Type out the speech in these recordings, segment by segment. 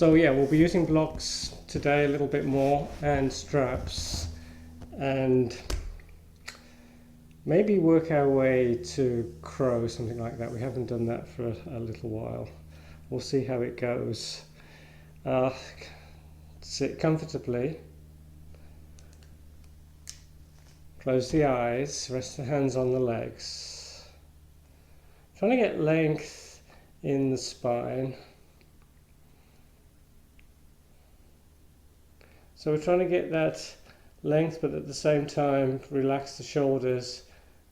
So yeah, we'll be using blocks today a little bit more, and straps, and maybe work our way to crow, something like that. We haven't done that for a little while. We'll see how it goes. Sit comfortably, close the eyes, rest the hands on the legs. Trying to get length in the spine. So we're trying to get that length, but at the same time relax the shoulders,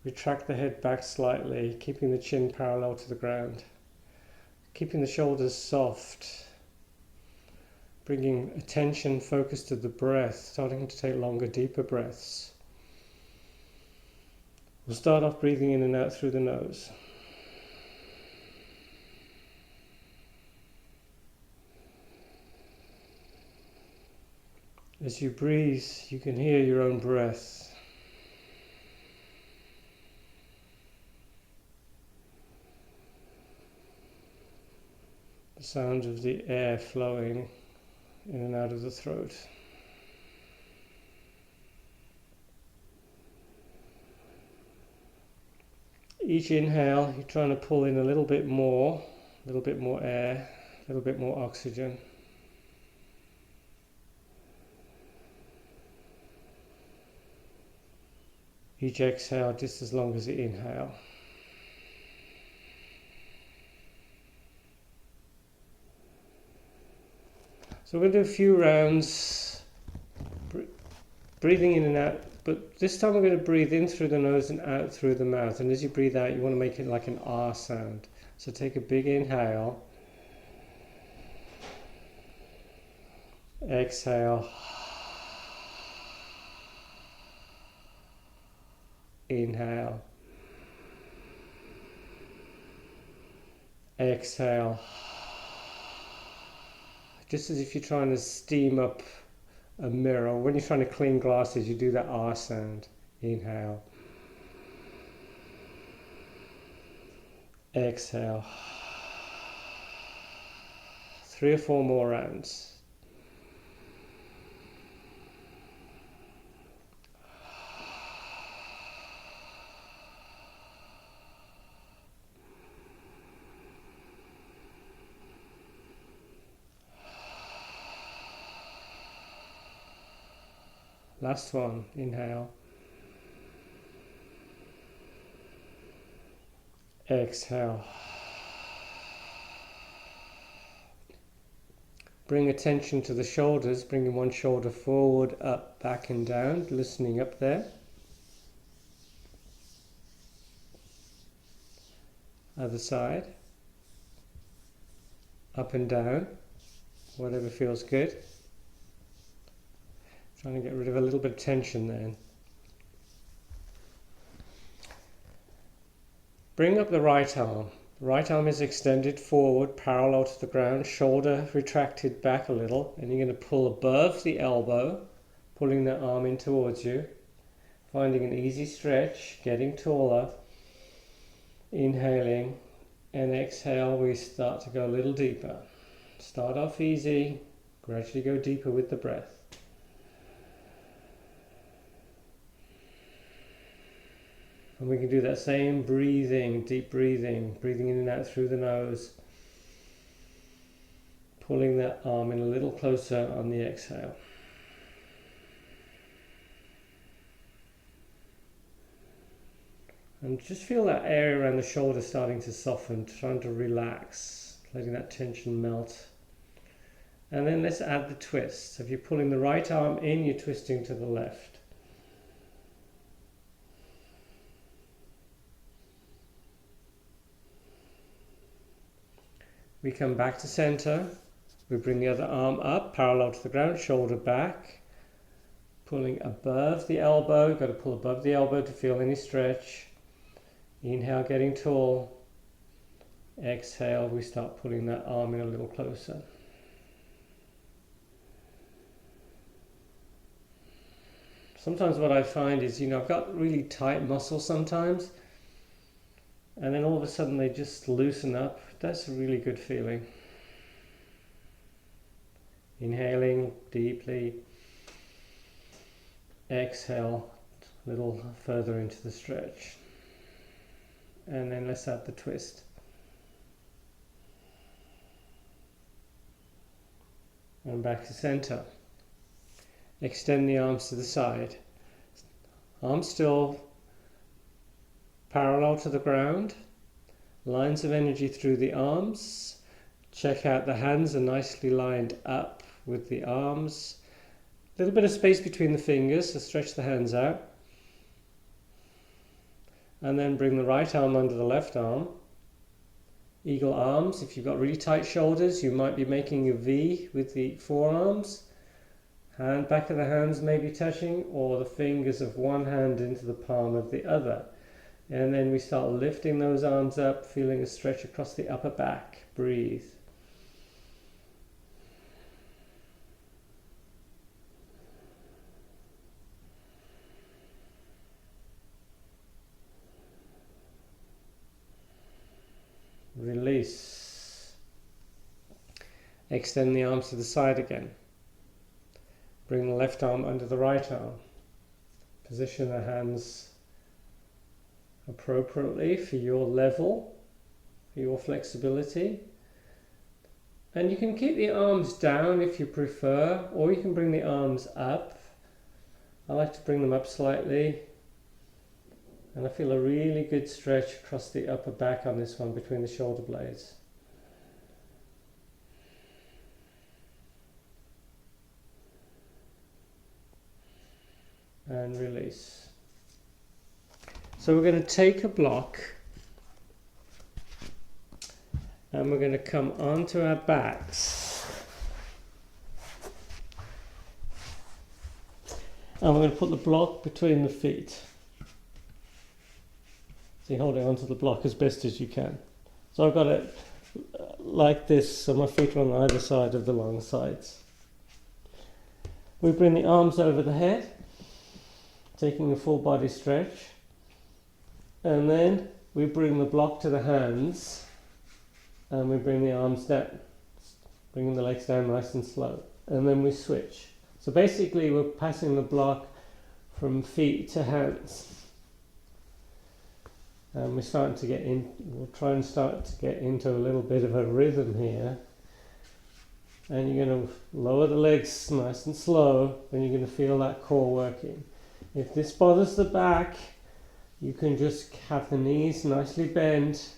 retract the head back slightly, keeping the chin parallel to the ground, keeping the shoulders soft, bringing attention, focus to the breath, starting to take longer, deeper breaths. We'll start off breathing in and out through the nose. As you breathe, you can hear your own breath. The sound of the air flowing in and out of the throat. Each inhale, you're trying to pull in a little bit more air, a little bit more oxygen. Each exhale just as long as the inhale. So we're going to do a few rounds, breathing in and out, but this time we're going to breathe in through the nose and out through the mouth. And as you breathe out, you want to make it like an R sound. So take a big inhale, exhale, inhale, exhale. Just as if you're trying to steam up a mirror. When you're trying to clean glasses, you do that R sound. Inhale, exhale. 3 or 4 more rounds. Last one, inhale, exhale. Bring attention to the shoulders, bringing one shoulder forward, up, back and down, listening up there. Other side, up and down, whatever feels good. Trying to get rid of a little bit of tension then. Bring up the right arm. The right arm is extended forward, parallel to the ground, shoulder retracted back a little, and you're going to pull above the elbow, pulling the arm in towards you, finding an easy stretch, getting taller, inhaling, and exhale, we start to go a little deeper. Start off easy, gradually go deeper with the breath. And we can do that same breathing, deep breathing, breathing in and out through the nose, pulling that arm in a little closer on the exhale. And just feel that area around the shoulder starting to soften, trying to relax, letting that tension melt. And then let's add the twist. So if you're pulling the right arm in, you're twisting to the left. We come back to center, we bring the other arm up, parallel to the ground, shoulder back, pulling above the elbow. You've got to pull above the elbow to feel any stretch. Inhale, getting tall. Exhale, we start pulling that arm in a little closer. Sometimes what I find is, I've got really tight muscles sometimes, and then all of a sudden they just loosen up. That's a really good feeling. Inhaling deeply. Exhale a little further into the stretch. And then let's add the twist. And back to center. Extend the arms to the side. Arms still parallel to the ground. Lines of energy through the arms. Check out the hands are nicely lined up with the arms. A little bit of space between the fingers, so stretch the hands out. And then bring the right arm under the left arm. Eagle arms. If you've got really tight shoulders, you might be making a V with the forearms. Back of the hands may be touching, or the fingers of one hand into the palm of the other. And then we start lifting those arms up, feeling a stretch across the upper back. Breathe. Release. Extend the arms to the side again. Bring the left arm under the right arm. Position the hands appropriately for your level, for your flexibility. And you can keep the arms down if you prefer, or you can bring the arms up. I like to bring them up slightly. And I feel a really good stretch across the upper back on this one between the shoulder blades. And release. So we're going to take a block and we're going to come onto our backs. And we're going to put the block between the feet. So you're holding onto the block as best as you can. So I've got it like this, so my feet are on either side of the long sides. We bring the arms over the head, taking a full body stretch. And then we bring the block to the hands and we bring the arms down, bringing the legs down nice and slow. And then we switch. So basically we're passing the block from feet to hands. And we're starting to get in, we'll try and start to get into a little bit of a rhythm here. And you're going to lower the legs nice and slow, and you're going to feel that core working. If this bothers the back, you can just have the knees nicely bent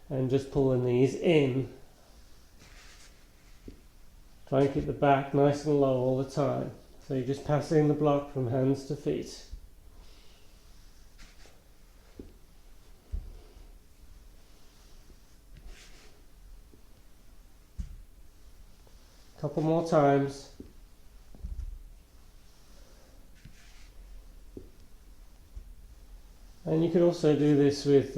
and just pull the knees in. Try and keep the back nice and low all the time. So you're just passing the block from hands to feet. Couple more times. And you could also do this with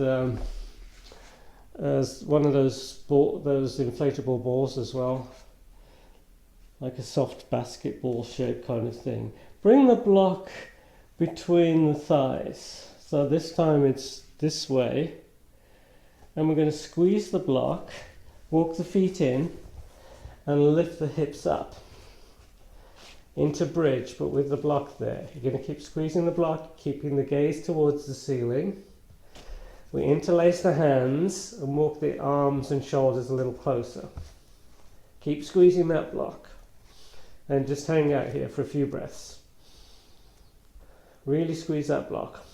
as one of those inflatable balls as well, like a soft basketball shape kind of thing. Bring the block between the thighs. So this time it's this way, and we're going to squeeze the block, walk the feet in, and lift the hips up into bridge, but with the block there. You're going to keep squeezing the block, keeping the gaze towards the ceiling. We interlace the hands and walk the arms and shoulders a little closer. Keep squeezing that block and just hang out here for a few breaths. Really squeeze that block.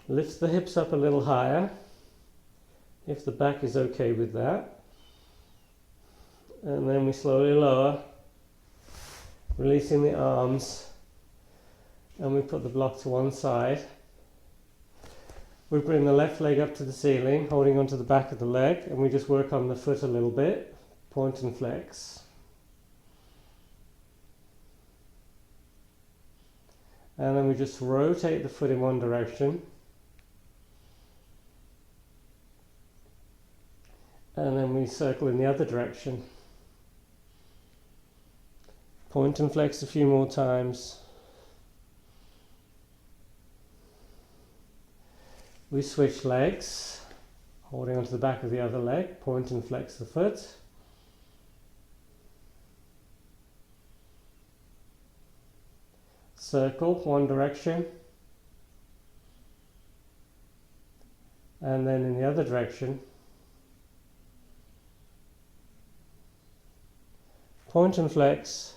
Lift the hips up a little higher, if the back is okay with that. And then we slowly lower, releasing the arms, and we put the block to one side. We bring the left leg up to the ceiling, holding onto the back of the leg, and we just work on the foot a little bit, point and flex. And then we just rotate the foot in one direction. And then we circle in the other direction. Point and flex a few more times. We switch legs, holding onto the back of the other leg, point and flex the foot. Circle one direction, and then in the other direction, point and flex,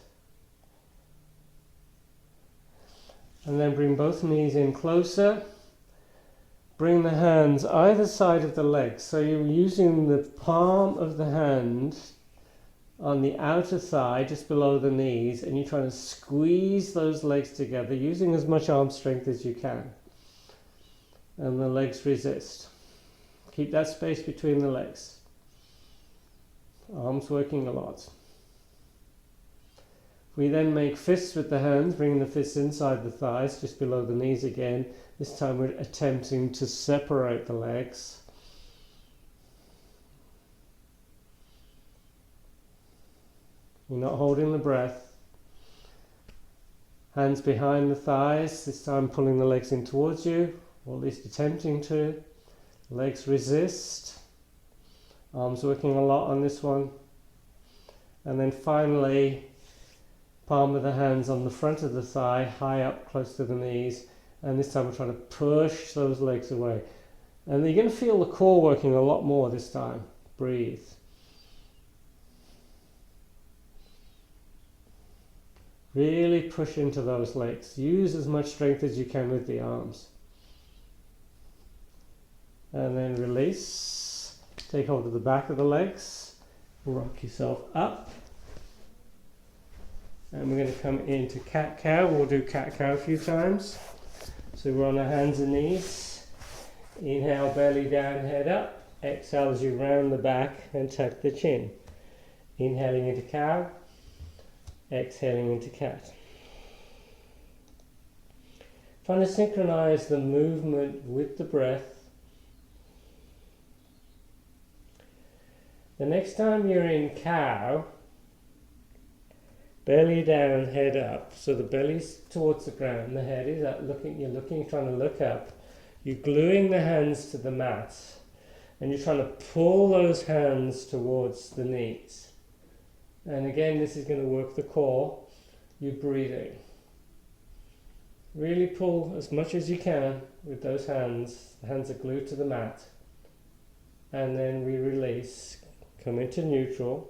and then bring both knees in closer. Bring the hands either side of the legs, so you're using the palm of the hand on the outer thigh just below the knees, and you're trying to squeeze those legs together using as much arm strength as you can, and the legs resist. Keep that space between the legs, arms working a lot. We then make fists with the hands, bringing the fists inside the thighs just below the knees again. This time we're attempting to separate the legs. You're not holding the breath. Hands behind the thighs, this time pulling the legs in towards you, or at least attempting to. Legs resist. Arms working a lot on this one. And then finally, palm of the hands on the front of the thigh, high up close to the knees. And this time we're trying to push those legs away. And you're going to feel the core working a lot more this time. Breathe. Really push into those legs. Use as much strength as you can with the arms. And then release. Take hold of the back of the legs. Rock yourself up. And we're going to come into cat-cow. We'll do cat-cow a few times. So we're on our hands and knees. Inhale, belly down, head up. Exhale as you round the back and tuck the chin. Inhaling into cow. Exhaling into cat. Trying to synchronize the movement with the breath. The next time you're in cow, belly down, head up. So the belly's towards the ground, the head is up, trying to look up. You're gluing the hands to the mat, and you're trying to pull those hands towards the knees. And again, this is going to work the core. You're breathing. Really pull as much as you can with those hands. The hands are glued to the mat. And then we release. Come into neutral.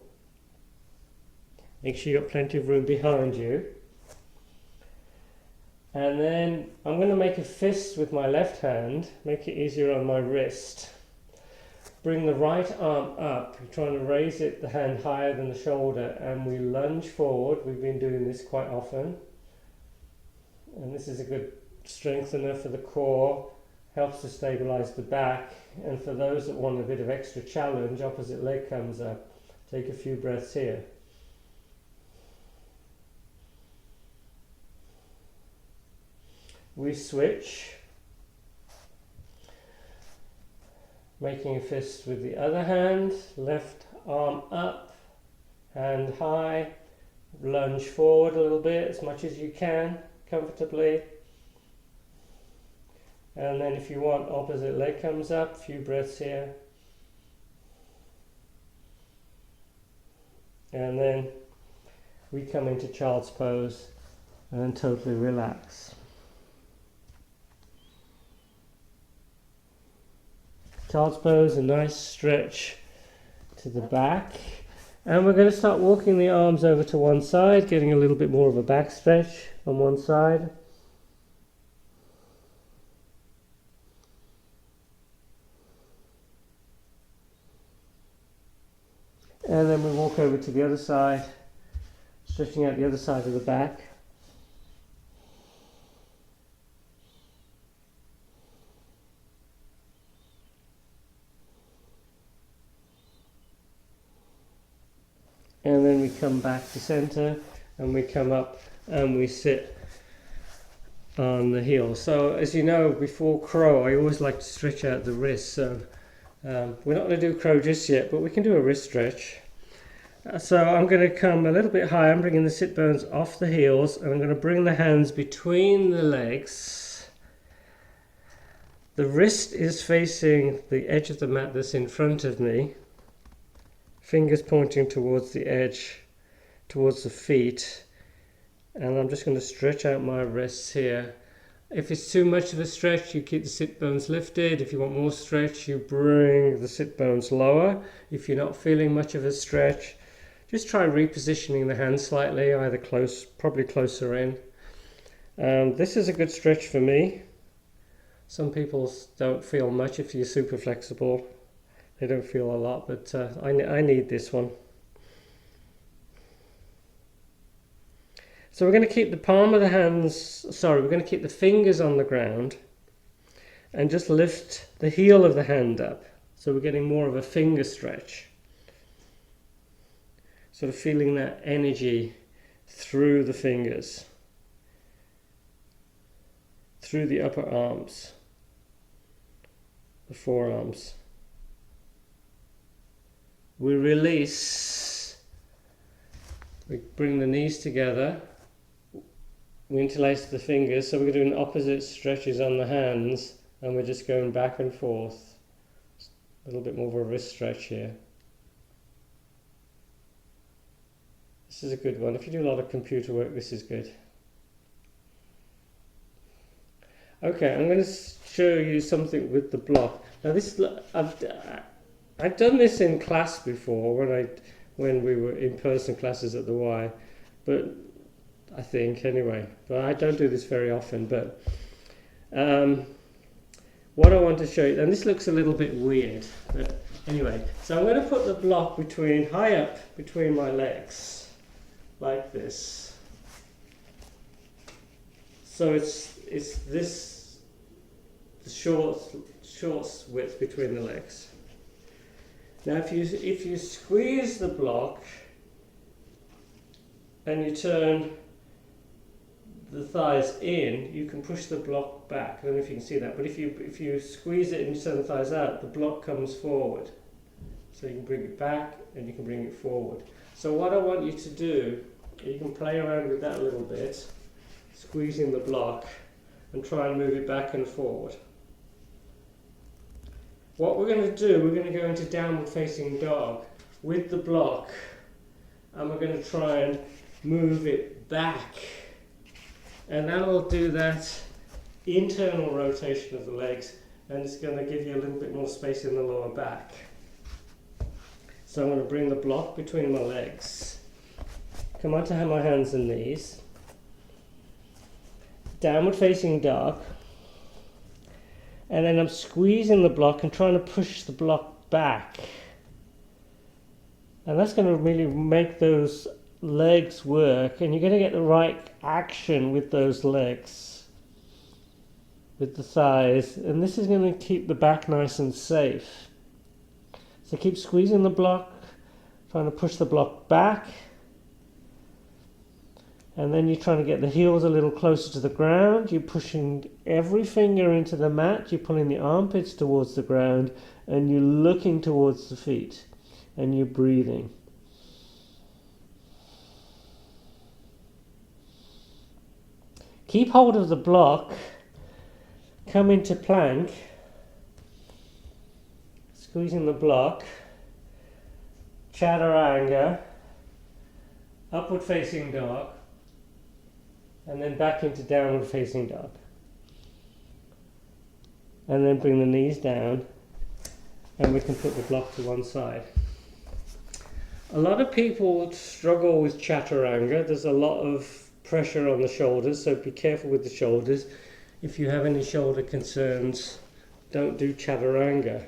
Make sure you've got plenty of room behind you. And then I'm going to make a fist with my left hand. Make it easier on my wrist. Bring the right arm up. You're trying to raise it, the hand higher than the shoulder, and we lunge forward. We've been doing this quite often. And this is a good strengthener for the core. Helps to stabilize the back. And for those that want a bit of extra challenge, opposite leg comes up. Take a few breaths here. We switch. Making a fist with the other hand, left arm up, hand high, lunge forward a little bit, as much as you can, comfortably. And then if you want, opposite leg comes up, a few breaths here. And then we come into child's pose and totally relax. Child's pose, a nice stretch to the back. And we're going to start walking the arms over to one side, getting a little bit more of a back stretch on one side. And then we walk over to the other side, stretching out the other side of the back. And then we come back to center, and we come up and we sit on the heel. So as you know, before crow, I always like to stretch out the wrist. So we're not going to do crow just yet, but we can do a wrist stretch. So I'm going to come a little bit higher. I'm bringing the sit bones off the heels, and I'm going to bring the hands between the legs. The wrist is facing the edge of the mat that's in front of me. Fingers pointing towards the edge, towards the feet. And I'm just going to stretch out my wrists here. If it's too much of a stretch, you keep the sit bones lifted. If you want more stretch, you bring the sit bones lower. If you're not feeling much of a stretch, just try repositioning the hands slightly, either close, probably closer in. This is a good stretch for me. Some people don't feel much if you're super flexible. They don't feel a lot, but I need this one. So we're going to keep the palm of the hands, we're going to keep the fingers on the ground and just lift the heel of the hand up. So we're getting more of a finger stretch. Sort of feeling that energy through the fingers, through the upper arms, the forearms. We release, we bring the knees together. We interlace the fingers, so we're doing opposite stretches on the hands, and we're just going back and forth. A little bit more of a wrist stretch here. This is a good one. If you do a lot of computer work, this is good. Okay, I'm going to show you something with the block. Now this, I've done this in class before when we were in person classes at the Y, but I think anyway, but I don't do this very often. But what I want to show you, and this looks a little bit weird, but anyway, so I'm going to put the block high up between my legs, like this. So it's this the short width between the legs. Now if you squeeze the block and you turn the thighs in, you can push the block back. I don't know if you can see that, but if you squeeze it and you turn the thighs out, the block comes forward. So you can bring it back and you can bring it forward. So what I want you to do, you can play around with that a little bit, squeezing the block and try and move it back and forward. What we're going to do, we're going to go into downward facing dog with the block, and we're going to try and move it back. And that will do that internal rotation of the legs, and it's going to give you a little bit more space in the lower back. So I'm going to bring the block between my legs, come onto my hands and knees, downward facing dog, and then I'm squeezing the block and trying to push the block back. And that's going to really make those legs work, and you're going to get the right action with those legs, with the thighs, and this is going to keep the back nice and safe. So keep squeezing the block, trying to push the block back, and then you're trying to get the heels a little closer to the ground. You're pushing every finger into the mat, you're pulling the armpits towards the ground, and you're looking towards the feet, and you're breathing. Keep hold of the block, come into plank, squeezing the block, chaturanga, upward facing dog, and then back into downward facing dog. And then bring the knees down, and we can put the block to one side. A lot of people struggle with chaturanga. There's a lot of pressure on the shoulders, so be careful with the shoulders. If you have any shoulder concerns, don't do chaturanga.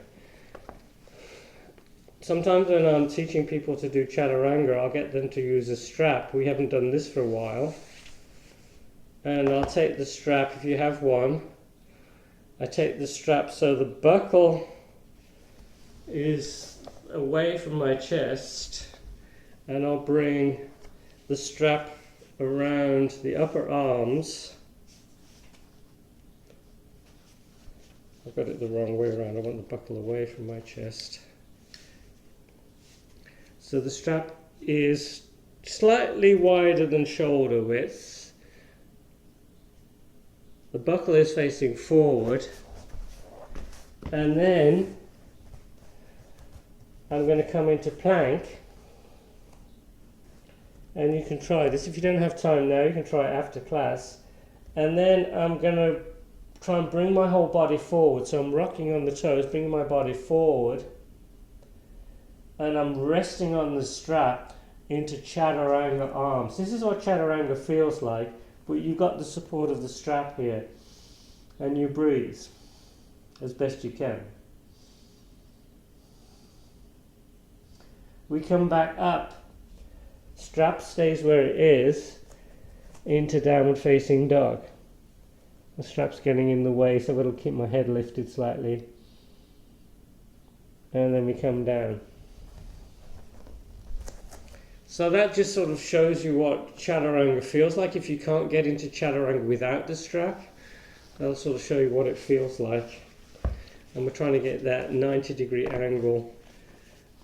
Sometimes when I'm teaching people to do chaturanga, I'll get them to use a strap. We haven't done this for a while. And I'll take the strap, if you have one, I take the strap so the buckle is away from my chest, and I'll bring the strap around the upper arms. I've got it the wrong way around. I want the buckle away from my chest. So the strap is slightly wider than shoulder width. The buckle is facing forward, And then I'm going to come into plank. And you can try this. If you don't have time now, you can try it after class. And then I'm going to try and bring my whole body forward. So I'm rocking on the toes, bringing my body forward. And I'm resting on the strap into chaturanga arms. This is what chaturanga feels like, but you've got the support of the strap here. And you breathe as best you can. We come back up. Strap stays where it is into downward facing dog. The strap's getting in the way, so it'll keep my head lifted slightly. And then we come down. So that just sort of shows you what chaturanga feels like. If you can't get into chaturanga without the strap, that'll sort of show you what it feels like. And we're trying to get that 90-degree angle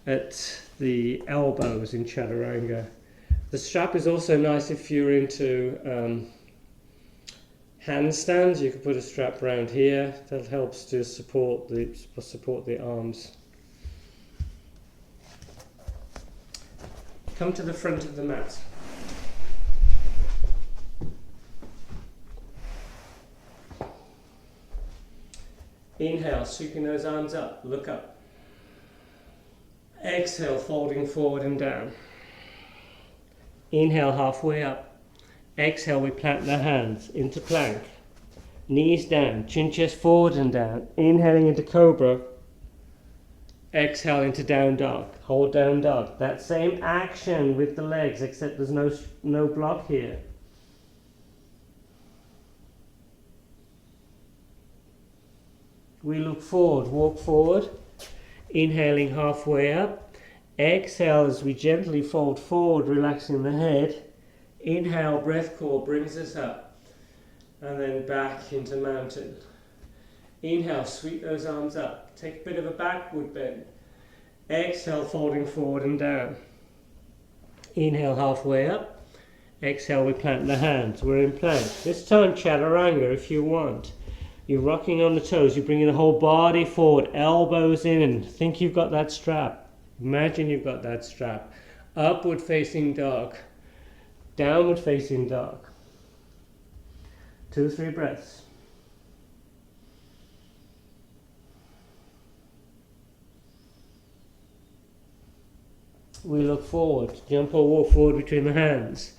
at the elbows in chaturanga. The strap is also nice if you're into handstands. You can put a strap around here. That helps to support the arms. Come to the front of the mat. Inhale, sweeping those arms up, look up. Exhale, folding forward and down. Inhale, halfway up. Exhale, we plant the hands into plank. Knees down, chin chest forward and down. Inhaling into cobra. Exhale into down dog. Hold down dog. That same action with the legs, except there's no block here. We look forward, walk forward. Inhaling halfway up. Exhale as we gently fold forward, relaxing the head. Inhale, breath core brings us up. And then back into mountain. Inhale, sweep those arms up. Take a bit of a backward bend. Exhale, folding forward and down. Inhale, halfway up. Exhale, we plant the hands. We're in plank. This time, chaturanga if you want. You're rocking on the toes. You're bringing the whole body forward. Elbows in. Think you've got that strap. Imagine you've got that strap. Upward facing dog. Downward facing dog. 2-3 breaths. We look forward. Jump or walk forward between the hands.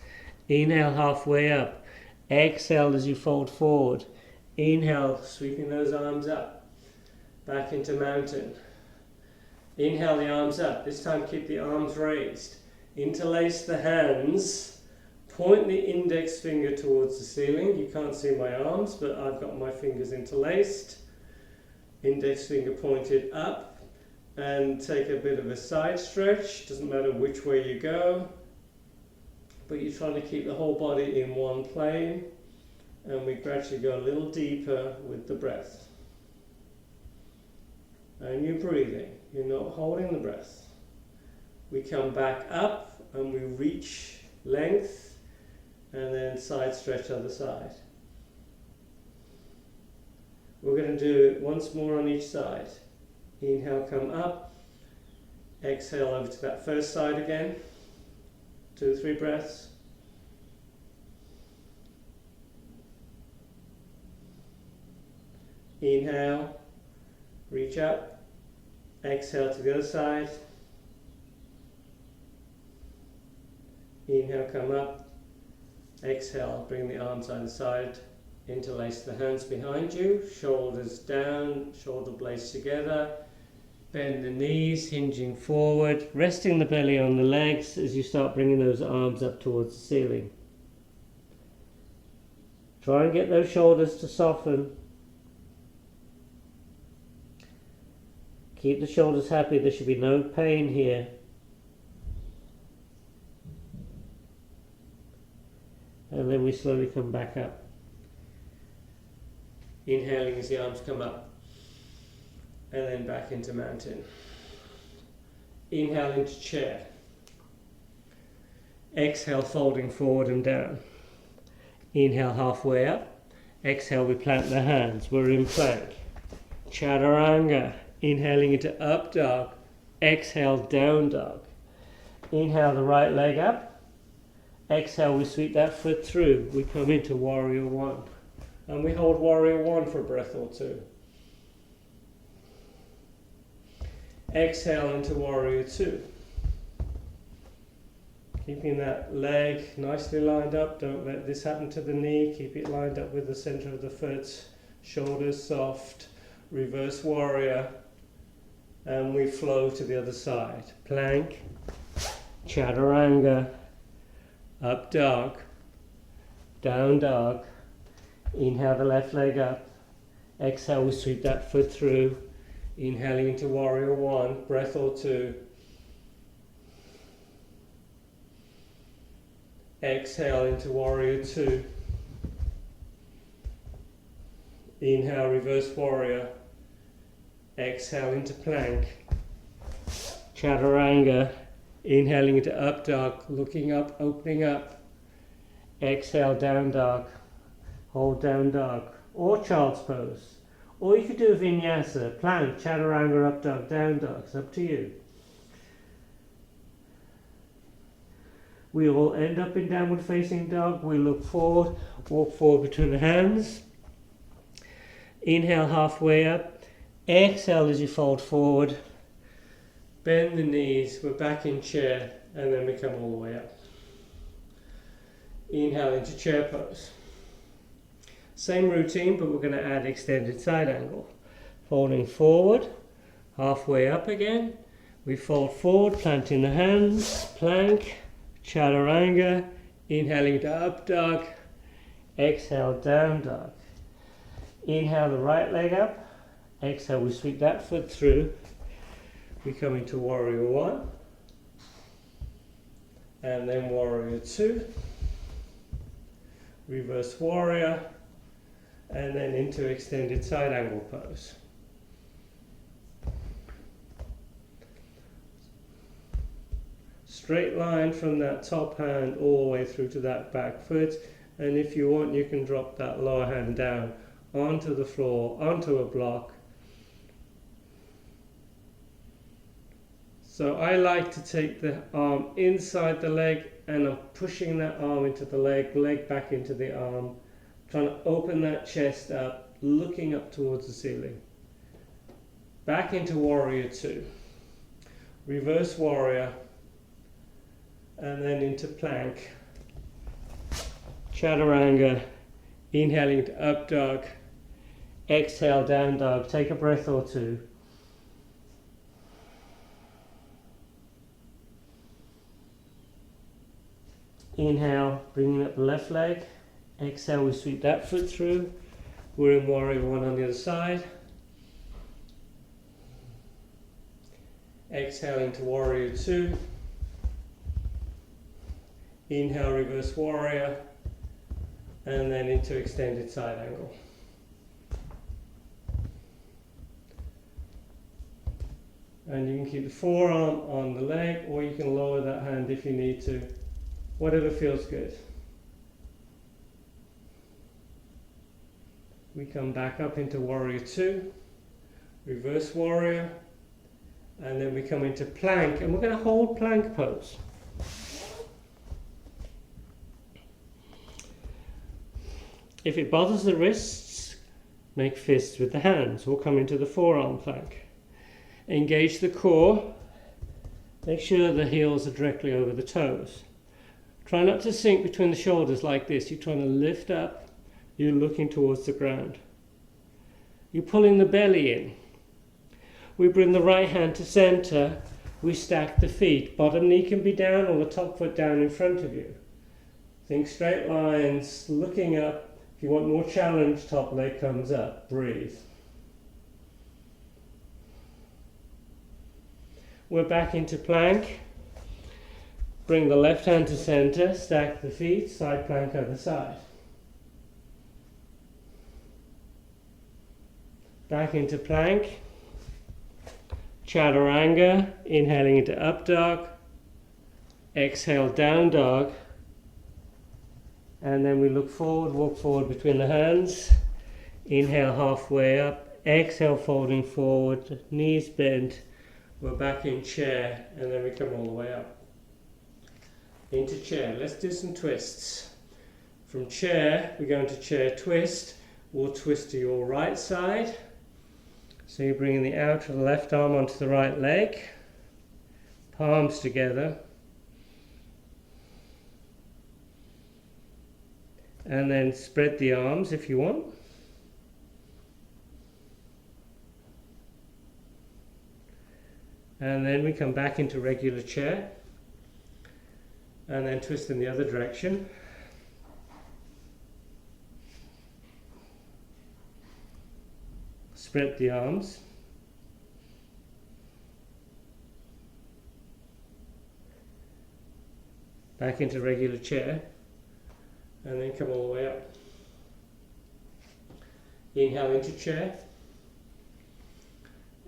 Inhale, halfway up. Exhale as you fold forward. Inhale, sweeping those arms up. Back into mountain. Inhale the arms up. This time keep the arms raised. Interlace the hands. Point the index finger towards the ceiling. You can't see my arms, but I've got my fingers interlaced. Index finger pointed up. And take a bit of a side stretch. Doesn't matter which way you go. But you're trying to keep the whole body in one plane. And we gradually go a little deeper with the breath. And you're breathing. You're not holding the breath. We come back up and we reach length and then side stretch other side. We're going to do it once more on each side. Inhale, come up. Exhale over to that first side again. 2-3 breaths. Inhale, reach up. Exhale to the other side. Inhale, come up. Exhale, bring the arms either side. Interlace the hands behind you. Shoulders down, shoulder blades together. Bend the knees, hinging forward. Resting the belly on the legs as you start bringing those arms up towards the ceiling. Try and get those shoulders to soften. Keep the shoulders happy. There should be no pain here. And then we slowly come back up. Inhaling as the arms come up. And then back into mountain. Inhale into chair. Exhale, folding forward and down. Inhale, halfway up. Exhale, we plant the hands. We're in plank. Chaturanga. Inhaling into up dog. Exhale, down dog. Inhale the right leg up. Exhale, we sweep that foot through. We come into warrior one. And we hold warrior one for a breath or two. Exhale into warrior two. Keeping that leg nicely lined up. Don't let this happen to the knee. Keep it lined up with the center of the foot. Shoulders soft. Reverse warrior. And we flow to the other side. Plank. Chaturanga. Up dog. Down dog. Inhale the left leg up. Exhale, we sweep that foot through. Inhaling into warrior one. Breath or two. Exhale into warrior two. Inhale, reverse warrior. Exhale into plank. Chaturanga. Inhaling into up dog, looking up, opening up. Exhale, down dog. Hold down dog. Or child's pose. Or you could do a vinyasa, plank, chaturanga, up dog, down dog. It's up to you. We will end up in downward facing dog. We look forward, walk forward between the hands. Inhale halfway up. Exhale as you fold forward. Bend the knees, we're back in chair, and then we come all the way up. Inhale into chair pose. Same routine, but we're going to add extended side angle. Folding forward, halfway up again. We fold forward, planting the hands, plank. Chaturanga, inhaling to up dog, exhale down dog. Inhale the right leg up, exhale we sweep that foot through. We come into warrior one, and then warrior two, reverse warrior, and then into extended side angle pose. Straight line from that top hand all the way through to that back foot, and if you want you can drop that lower hand down onto the floor, onto a block. So I like to take the arm inside the leg and I'm pushing that arm into the leg back into the arm, trying to open that chest up, looking up towards the ceiling. Back into warrior two, reverse warrior, and then into plank. Chaturanga, inhaling to up dog, exhale down dog, take a breath or two. Inhale, bringing up the left leg, exhale we sweep that foot through, we're in warrior one on the other side. Exhaling to warrior two. Inhale, reverse warrior, and then into extended side angle. And you can keep the forearm on the leg, or you can lower that hand if you need to, whatever feels good. We come back up into warrior two, reverse warrior, and then we come into plank, and we're going to hold plank pose. If it bothers the wrists, make fists with the hands. We'll come into the forearm plank. Engage the core. Make sure the heels are directly over the toes. Try not to sink between the shoulders like this. You're trying to lift up. You're looking towards the ground. You're pulling the belly in. We bring the right hand to center. We stack the feet. Bottom knee can be down or the top foot down in front of you. Think straight lines, looking up. If you want more challenge, top leg comes up. Breathe. We're back into plank. Bring the left hand to center, stack the feet, side plank other side. Back into plank. Chaturanga, inhaling into up dog. Exhale, down dog. And then we look forward, walk forward between the hands. Inhale halfway up, exhale, folding forward, knees bent, we're back in chair, and then we come all the way up. Into chair, let's do some twists. From chair, we go into chair twist. We'll twist to your right side. So you're bringing the outer left arm onto the right leg, palms together. And then spread the arms if you want. And then we come back into regular chair. And then twist in the other direction. Spread the arms. Back into regular chair. And then come all the way up. Inhale into chair.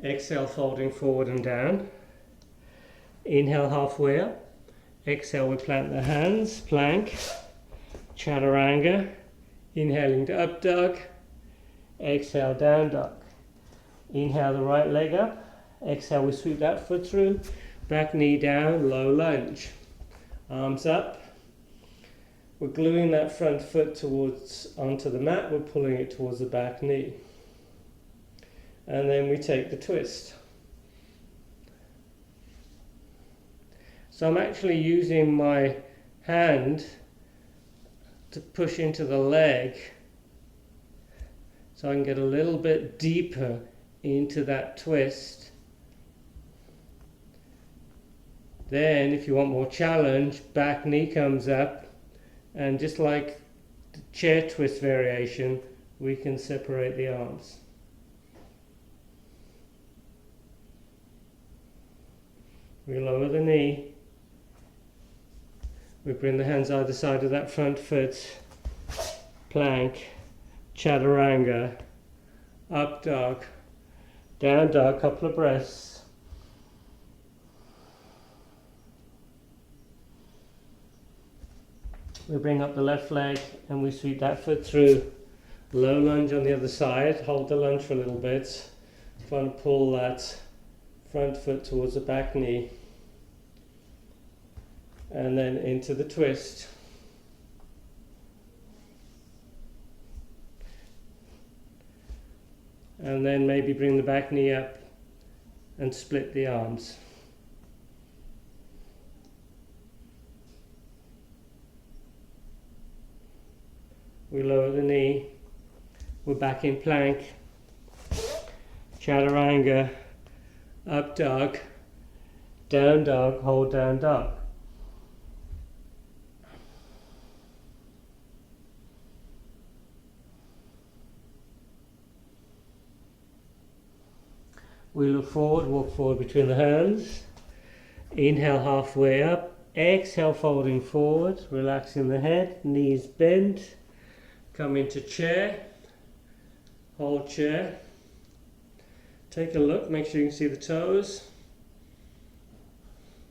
Exhale, folding forward and down. Inhale, halfway up. Exhale, we plant the hands, plank, chaturanga. Inhaling to up dog. Exhale, down dog. Inhale the right leg up. Exhale, we sweep that foot through. Back knee down, low lunge. Arms up. We're gluing that front foot onto the mat. We're pulling it towards the back knee. And then we take the twist. So I'm actually using my hand to push into the leg so I can get a little bit deeper into that twist. Then if you want more challenge, back knee comes up, and just like the chair twist variation, we can separate the arms. We lower the knee. We bring the hands either side of that front foot, plank, chaturanga, up dog, down dog, couple of breaths. We bring up the left leg and we sweep that foot through. Low lunge on the other side, hold the lunge for a little bit. Trying to pull that front foot towards the back knee. And then into the twist. And then maybe bring the back knee up and split the arms. We lower the knee. We're back in plank. Chaturanga. Up dog. Down dog. Hold down dog. We look forward, walk forward between the hands. Inhale halfway up. Exhale, folding forward, relaxing the head, knees bent. Come into chair. Hold chair. Take a look, make sure you can see the toes.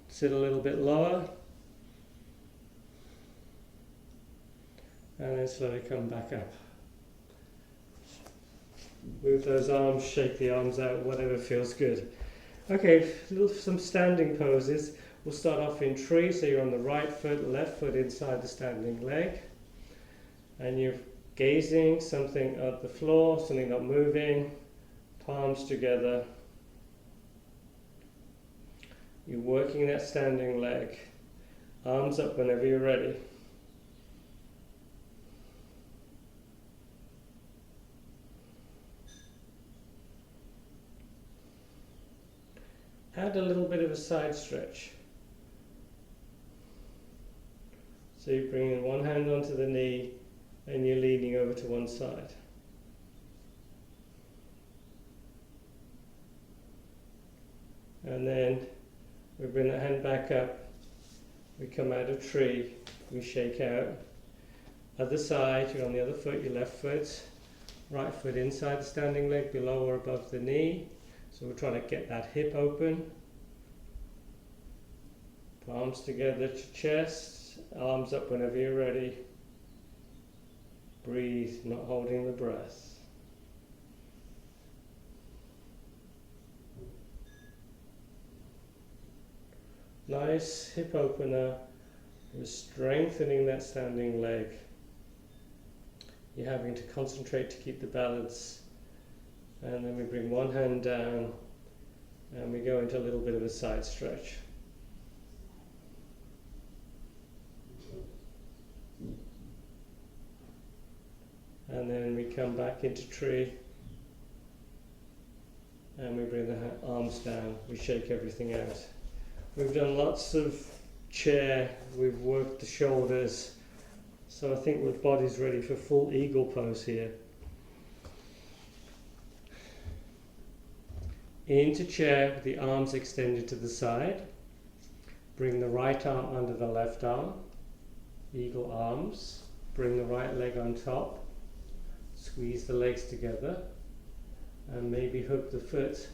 Sit a little bit lower. And then slowly come back up. Move those arms, shake the arms out, whatever feels good. Okay, some standing poses. We'll start off in tree, so you're on the right foot, left foot inside the standing leg. And you're gazing something at the floor, something not moving, palms together. You're working that standing leg. Arms up whenever you're ready. Add a little bit of a side stretch. So you're bringing one hand onto the knee and you're leaning over to one side. And then we bring the hand back up, we come out of tree, we shake out. Other side, you're on the other foot, your left foot, right foot inside the standing leg, below or above the knee. So we're trying to get that hip open. Palms together to chest, arms up whenever you're ready. Breathe, not holding the breath. Nice hip opener. We're strengthening that standing leg. You're having to concentrate to keep the balance. And then we bring one hand down and we go into a little bit of a side stretch. And then we come back into tree and we bring the arms down. We shake everything out. We've done lots of chair, we've worked the shoulders, so I think the body's ready for full eagle pose here. Into chair with the arms extended to the side. Bring the right arm under the left arm, eagle arms. Bring the right leg on top. Squeeze the legs together and maybe hook the foot.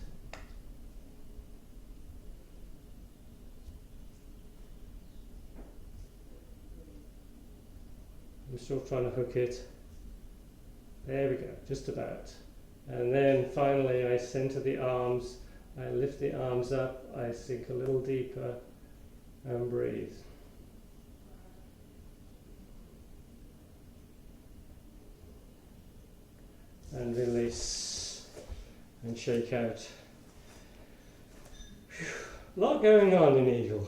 I'm still trying to hook it. There we go, just about. And then finally I center the arms, I lift the arms up, I sink a little deeper and breathe. And release and shake out. Whew. A lot going on in eagle.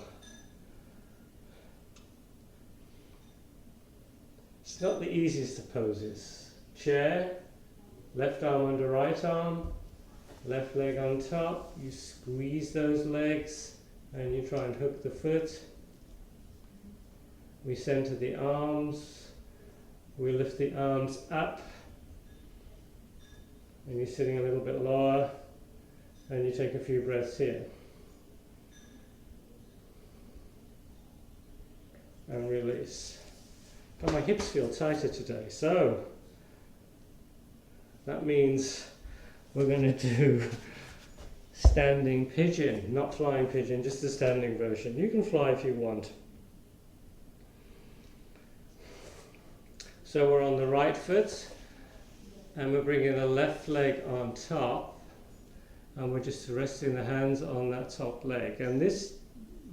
It's not the easiest of poses. Chair, left arm under right arm, left leg on top, you squeeze those legs and you try and hook the foot. We center the arms, we lift the arms up and you're sitting a little bit lower and you take a few breaths here. And release. God, my hips feel tighter today, so that means we're going to do standing pigeon, not flying pigeon, just the standing version. You can fly if you want. So we're on the right foot and we're bringing the left leg on top and we're just resting the hands on that top leg. And this,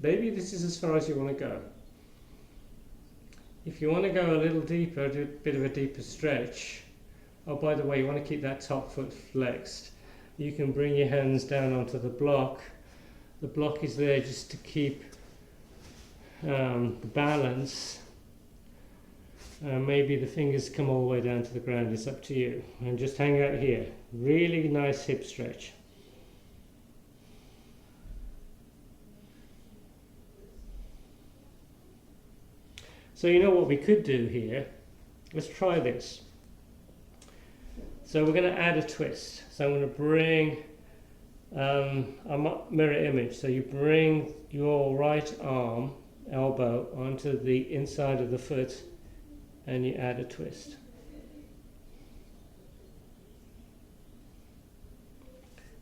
maybe this is as far as you want to go. If you want to go a little deeper, do a bit of a deeper stretch. Oh, by the way, you want to keep that top foot flexed. You can bring your hands down onto the block. The block is there just to keep the balance. Maybe the fingers come all the way down to the ground, it's up to you. And just hang out here. Really nice hip stretch. So you know what we could do here? Let's try this. So we're going to add a twist. So I'm going to bring a mirror image. So you bring your right arm, elbow, onto the inside of the foot and you add a twist.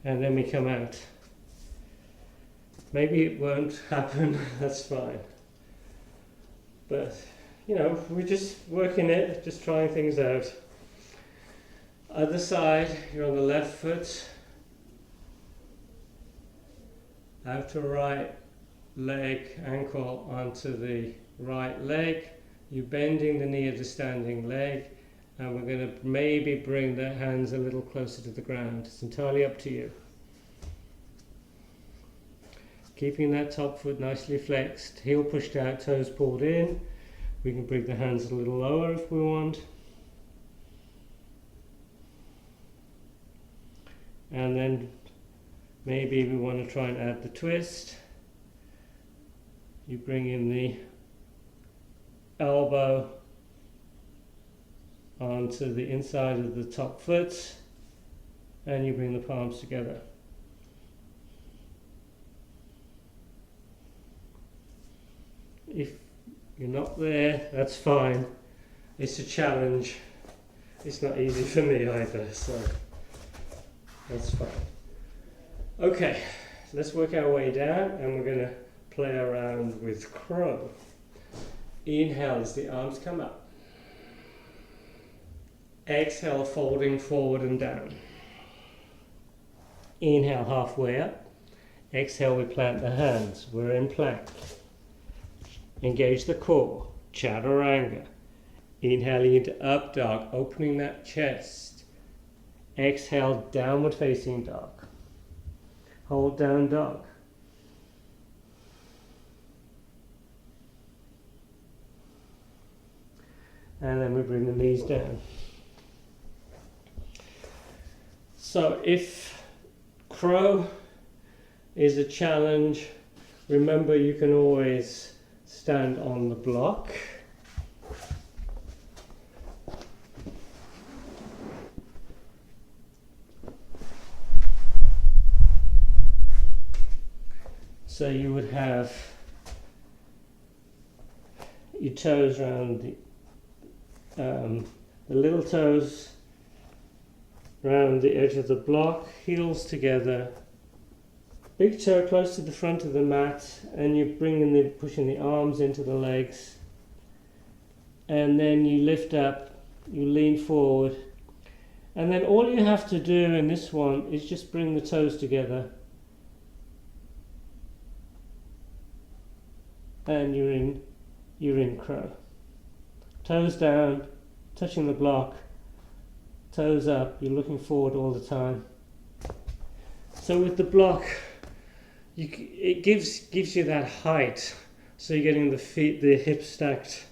And then we come out. Maybe it won't happen, that's fine. But, you know, we're just working it, just trying things out. Other side, you're on the left foot. Outer right leg, ankle onto the right leg. You're bending the knee of the standing leg, and we're going to maybe bring the hands a little closer to the ground. It's entirely up to you. Keeping that top foot nicely flexed, heel pushed out, toes pulled in. We can bring the hands a little lower if we want. And then maybe we want to try and add the twist. You bring in the elbow onto the inside of the top foot and you bring the palms together. If you're not there, that's fine. It's a challenge. It's not easy for me either, so that's fine. Okay, so let's work our way down and we're going to play around with crow. Inhale as the arms come up. Exhale, folding forward and down. Inhale halfway up. Exhale, we plant the hands. We're in plank. Engage the core. Chaturanga. Inhaling into up dog, opening that chest. Exhale, downward facing dog. Hold down dog. And then we bring the knees down. So if crow is a challenge, remember you can always stand on the block. So you would have your toes around the little toes around the edge of the block, heels together, big toe close to the front of the mat, and you're pushing the arms into the legs, and then you lift up, you lean forward, and then all you have to do in this one is just bring the toes together, and you're in crow. Toes down, touching the block, toes up, you're looking forward all the time. So with the block, it gives you that height, so you're getting the hips stacked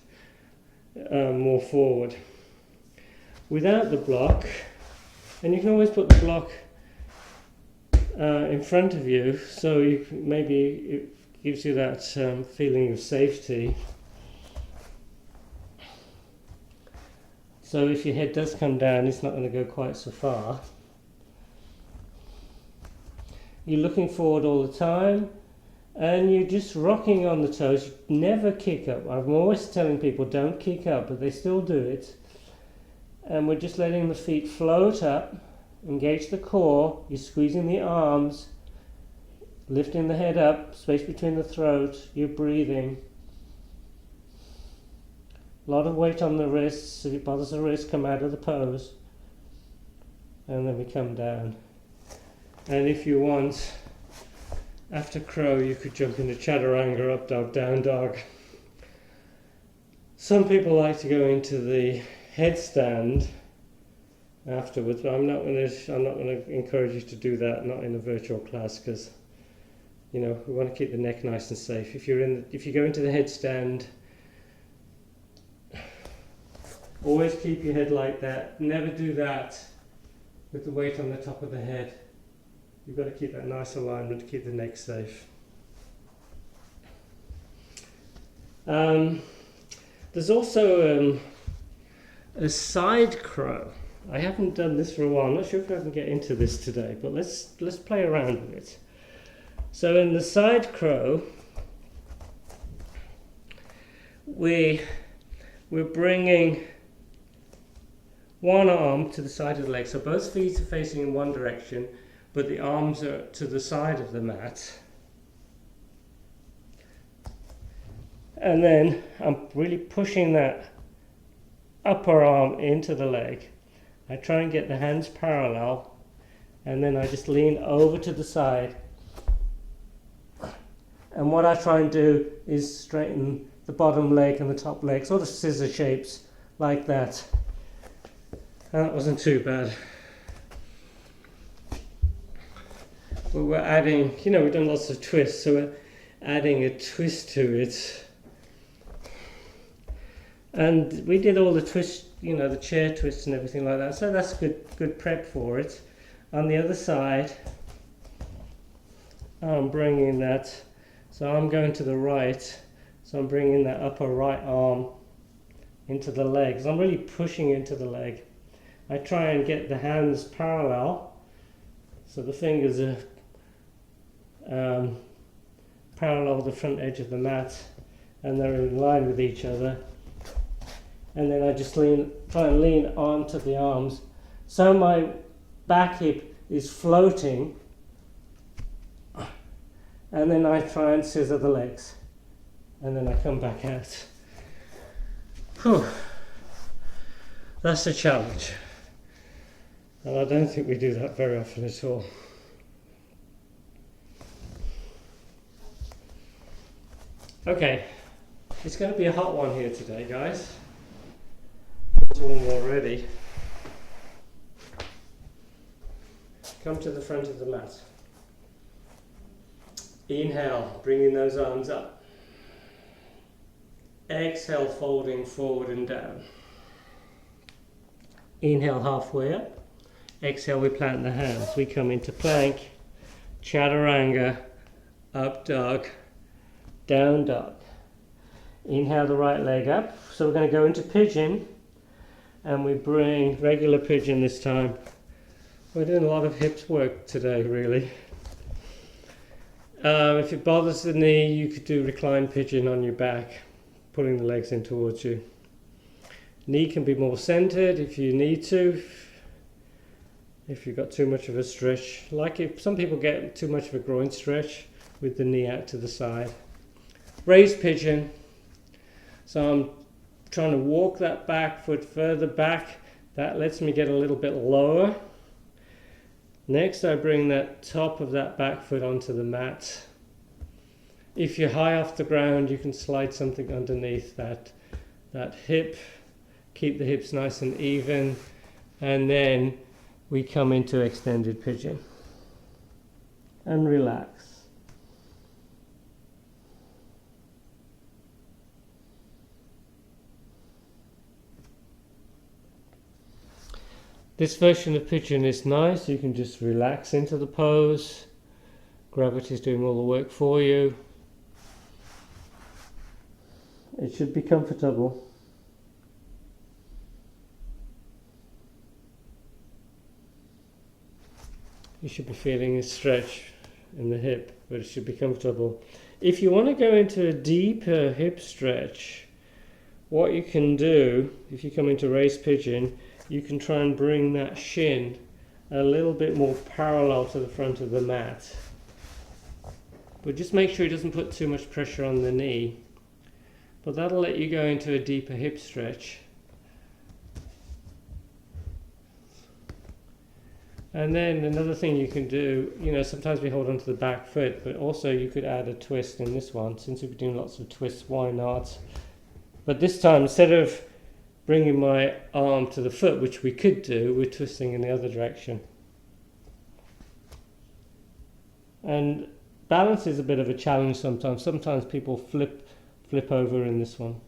more forward. Without the block, and you can always put the block in front of you, so maybe it gives you that feeling of safety. So if your head does come down, it's not going to go quite so far. You're looking forward all the time, and you're just rocking on the toes. You never kick up. I'm always telling people don't kick up, but they still do it. And we're just letting the feet float up, engage the core. You're squeezing the arms, lifting the head up, space between the throat. You're breathing. A lot of weight on the wrists. If it bothers the wrist, come out of the pose. And then we come down. And if you want, after crow, you could jump into chaturanga, up dog, down dog. Some people like to go into the headstand afterwards, but I'm not going to encourage you to do that. Not in a virtual class, because we want to keep the neck nice and safe. If you go into the headstand, always keep your head like that. Never do that with the weight on the top of the head. You've got to keep that nice alignment to keep the neck safe. There's also a side crow. I haven't done this for a while. I'm not sure if I can get into this today, but let's play around with it. So in the side crow, we're bringing one arm to the side of the leg. So both feet are facing in one direction, but the arms are to the side of the mat. And then I'm really pushing that upper arm into the leg. I try and get the hands parallel, and then I just lean over to the side. And what I try and do is straighten the bottom leg and the top leg, sort of scissor shapes like that. And that wasn't too bad. But we're adding, we've done lots of twists, so we're adding a twist to it. And we did all the twists, the chair twists and everything like that, so that's good prep for it. On the other side, I'm bringing that, so I'm going to the right, so I'm bringing that upper right arm into the legs. I'm really pushing into the leg. I try and get the hands parallel, so the fingers are parallel with the front edge of the mat, and they're in line with each other. And then I just try and lean onto the arms, so my back hip is floating, and then I try and scissor the legs, and then I come back out. Whew. That's a challenge, and I don't think we do that very often at all. Okay, it's going to be a hot one here today, guys. It's warm already. Come to the front of the mat. Inhale, bringing those arms up. Exhale, folding forward and down. Inhale, halfway up. Exhale, we plant the hands. We come into plank, chaturanga, up dog, down dog. Inhale the right leg up. So we're going to go into pigeon, and we bring regular pigeon this time. We're doing a lot of hips work today, really. If it bothers the knee, you could do reclined pigeon on your back, pulling the legs in towards you. Knee can be more centered if you need to. If you've got too much of a stretch, like if some people get too much of a groin stretch with the knee out to the side. Raised pigeon. So I'm trying to walk that back foot further back. That lets me get a little bit lower. Next, I bring that top of that back foot onto the mat. If you're high off the ground, you can slide something underneath that hip. Keep the hips nice and even. And then we come into extended pigeon. And relax. This version of pigeon is nice. You can just relax into the pose. Gravity is doing all the work for you. It should be comfortable. You should be feeling a stretch in the hip, but it should be comfortable. If you want to go into a deeper hip stretch, what you can do, if you come into raised pigeon, you can try and bring that shin a little bit more parallel to the front of the mat. But just make sure it doesn't put too much pressure on the knee. But that'll let you go into a deeper hip stretch. And then another thing you can do, sometimes we hold onto the back foot, but also you could add a twist in this one. Since we've been doing lots of twists, why not? But this time, instead of bringing my arm to the foot, which we could do, we're twisting in the other direction. And balance is a bit of a challenge sometimes. Sometimes people flip over in this one.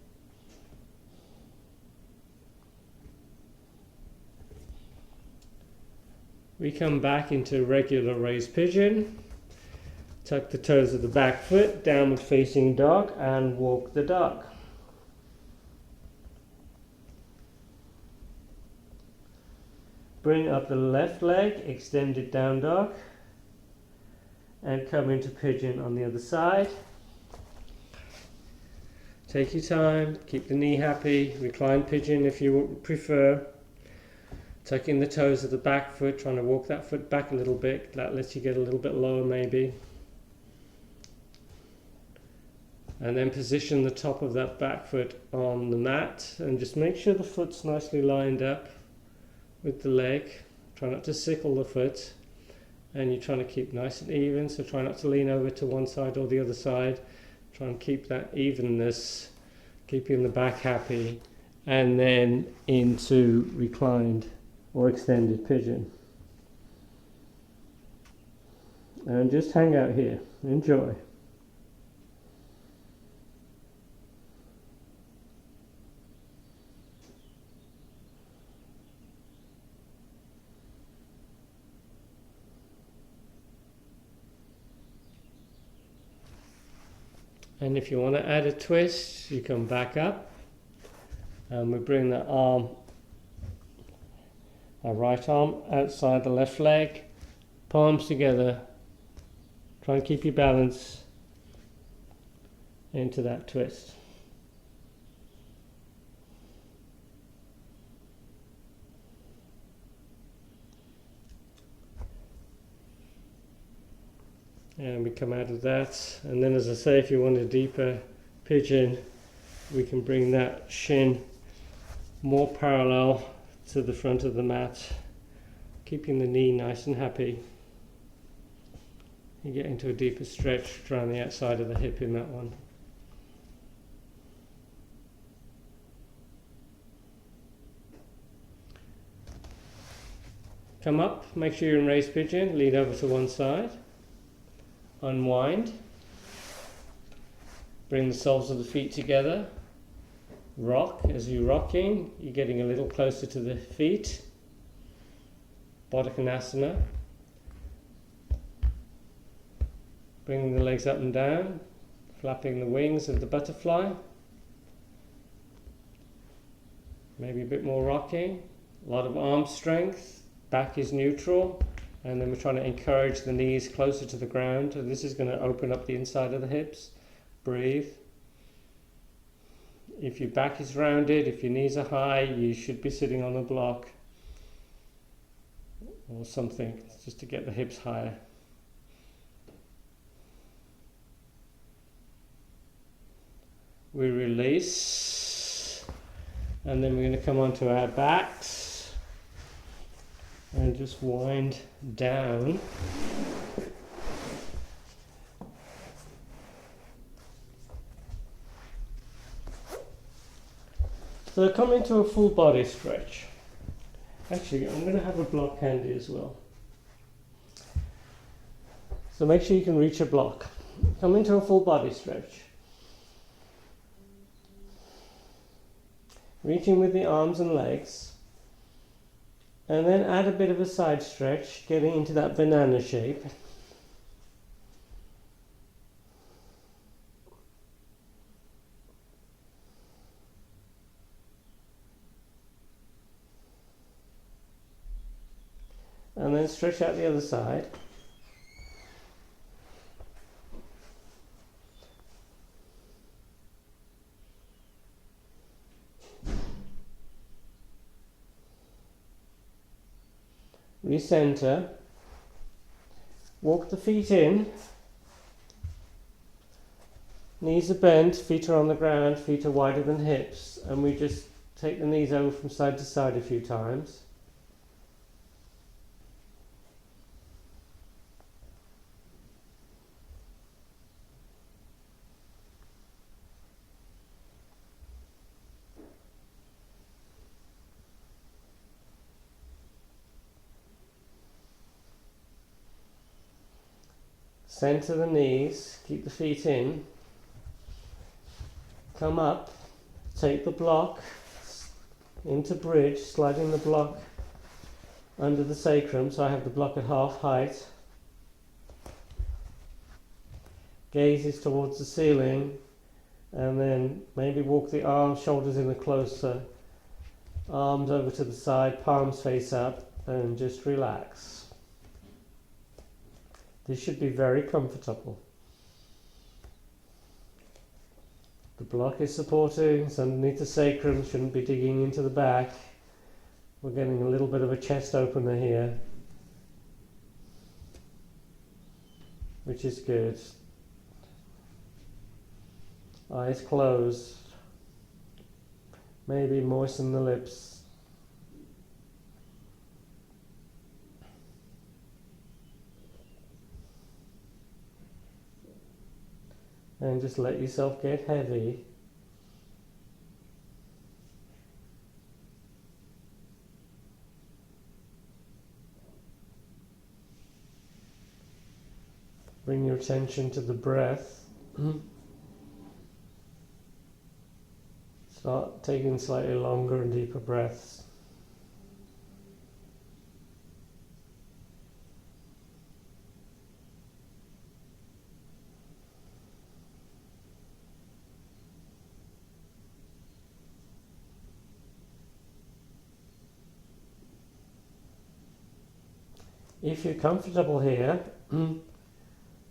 We come back into regular raised pigeon. Tuck the toes of the back foot, downward facing dog, and walk the dog. Bring up the left leg, extended down dog, and come into pigeon on the other side. Take your time, keep the knee happy, recline pigeon if you prefer. Tucking the toes of the back foot, trying to walk that foot back a little bit. That lets you get a little bit lower maybe. And then position the top of that back foot on the mat and just make sure the foot's nicely lined up with the leg. Try not to sickle the foot, and you're trying to keep nice and even, so try not to lean over to one side or the other side. Try and keep that evenness, keeping the back happy, and then into reclined or extended pigeon. And just hang out here. Enjoy. And if you want to add a twist, you come back up and we bring the arm, our right arm outside the left leg, palms together. Try and keep your balance into that twist. And we come out of that, and then, as I say, if you want a deeper pigeon, we can bring that shin more parallel to the front of the mat, keeping the knee nice and happy. You get into a deeper stretch around the outside of the hip in that one. Come up, make sure you're in raised pigeon, lean over to one side, unwind, bring the soles of the feet together, rock. As you're rocking, you're getting a little closer to the feet, Bakasana. Bringing the legs up and down, flapping the wings of the butterfly. Maybe a bit more rocking, a lot of arm strength, back is neutral, and then we're trying to encourage the knees closer to the ground. So this is going to open up the inside of the hips. Breathe. If your back is rounded, if your knees are high, you should be sitting on a block or something just to get the hips higher. We release, and then we're going to come onto our backs and just wind down. So come into a full body stretch. Actually, I'm going to have a block handy as well. So make sure you can reach a block. Come into a full body stretch. Reaching with the arms and legs, and then add a bit of a side stretch, getting into that banana shape. And then stretch out the other side. Recenter, walk the feet in, knees are bent, feet are on the ground, feet are wider than hips, and we just take the knees over from side to side a few times. Center the knees, keep the feet in, come up, take the block into bridge, sliding the block under the sacrum, so I have the block at half height. Gaze is towards the ceiling, and then maybe walk the arms, shoulders in a closer, arms over to the side, palms face up, and just relax. This should be very comfortable. The block is supporting, it's underneath the sacrum, shouldn't be digging into the back. We're getting a little bit of a chest opener here, which is good. Eyes closed. Maybe moisten the lips. And just let yourself get heavy. Bring your attention to the breath. Start taking slightly longer and deeper breaths. If you're comfortable here,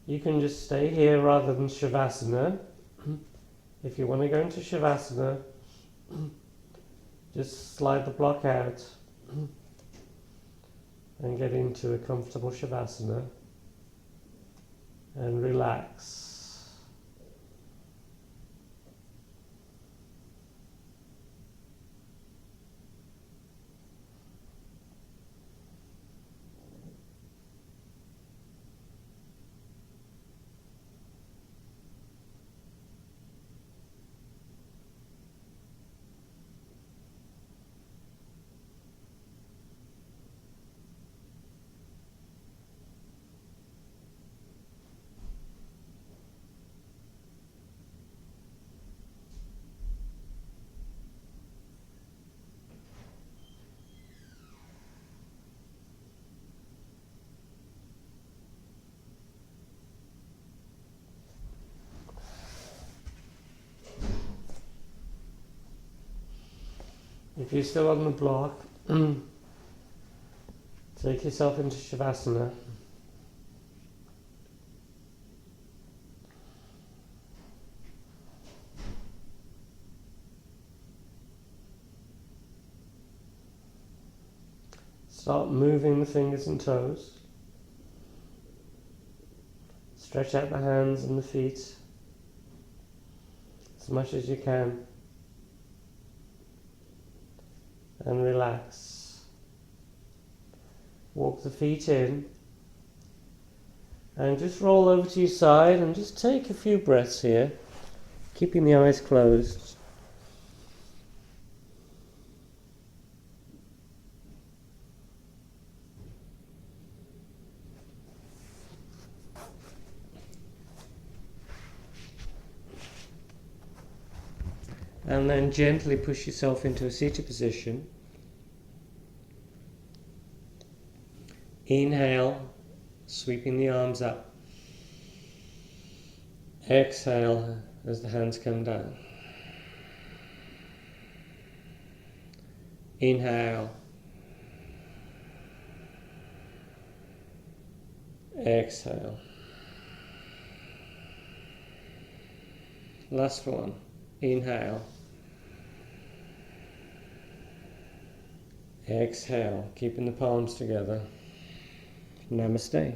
you can just stay here rather than Shavasana. If you want to go into Shavasana, just slide the block out and get into a comfortable Shavasana and relax. If you're still on the block, take yourself into Shavasana. Start moving the fingers and toes. Stretch out the hands and the feet as much as you can. And relax. Walk the feet in. And just roll over to your side and just take a few breaths here, keeping the eyes closed. And then gently push yourself into a seated position. Inhale, sweeping the arms up. Exhale as the hands come down. Inhale. Exhale. Last one. Inhale. Exhale, keeping the palms together. Namaste.